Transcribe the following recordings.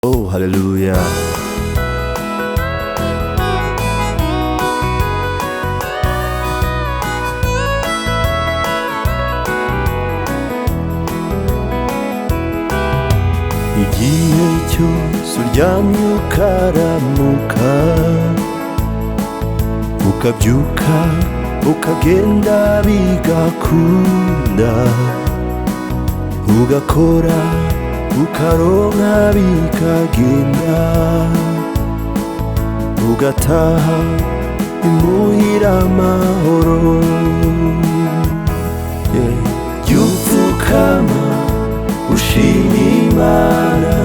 Oh, haleluya. Igihe cyose uryamye ukaramuka, ukabyuka ukagenda bigakunda, ugakora ukaronka bikagenda, ugataha imuhira amahoro. Jyupfukama ushima Imana,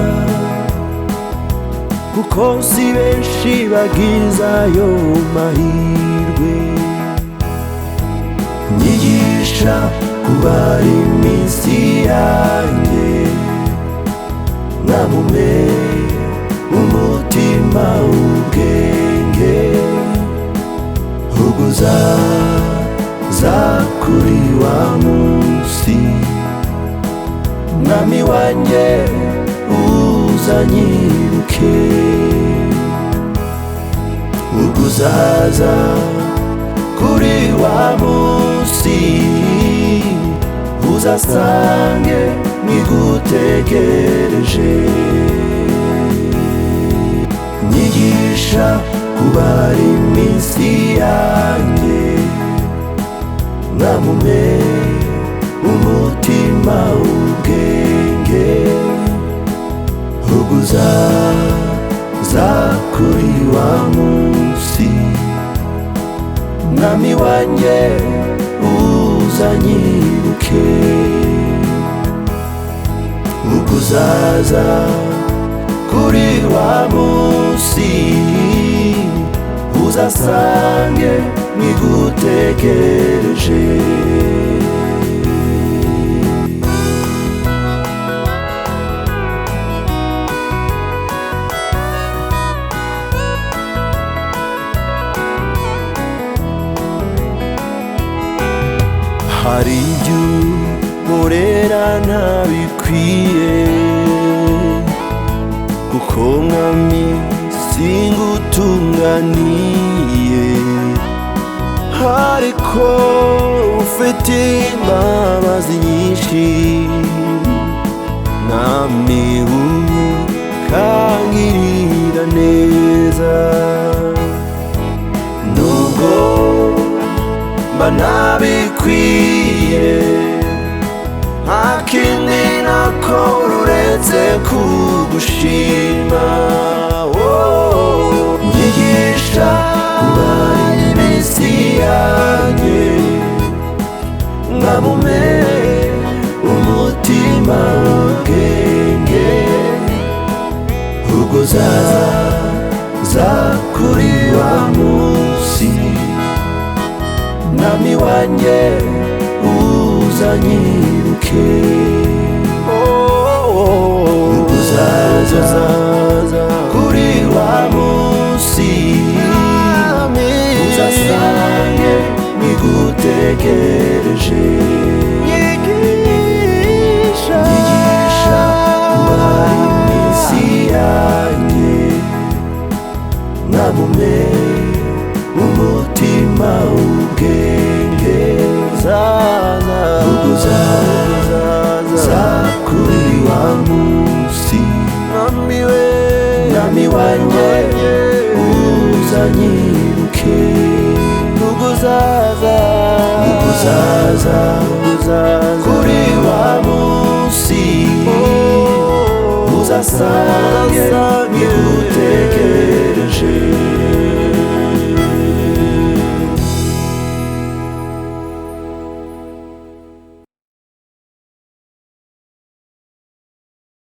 kuko si benshi bagize ayo mahirwe. Nyigisha kubara iminsi yanjye, nkamume umutima ubwenge, uguzaza kuri wa munsi. Mwami wanjye uzanyibuke, uguzaza kuri wa munsi, uzasange nigutegereje. Nyigisha kubara iminsi yanjye, nkamume umutima ubwenge, uguzaza kuri wa munsi. Mwami wanjye uzanyibuke, uguzaza kuri wa munsi, uzasange nigutegereje. Hari ibyo nkorera ntabikwiye, kuko mwami singutunganiye, ariko ufite imbabazi nyinshi. Mwami ukangirira neza, nubwo mba ntabikwiye, nta kindi nakora uretse kugushima. Nyigisha kubara iminsi yanjye, nkamume umutima ubwenge, uguzaza kuri wa munsi. Mwami wanjye uzanyibuke, uguzaza kuri wa munsi, uzasange nigutegereje. Nyigisha kubara iminsi yanjye, nkamume umutima ubwenge, uguzaza kuri wa munsi. Mwami wanjye uzanyibuke, uguzaza kuri wa munsi, uzasange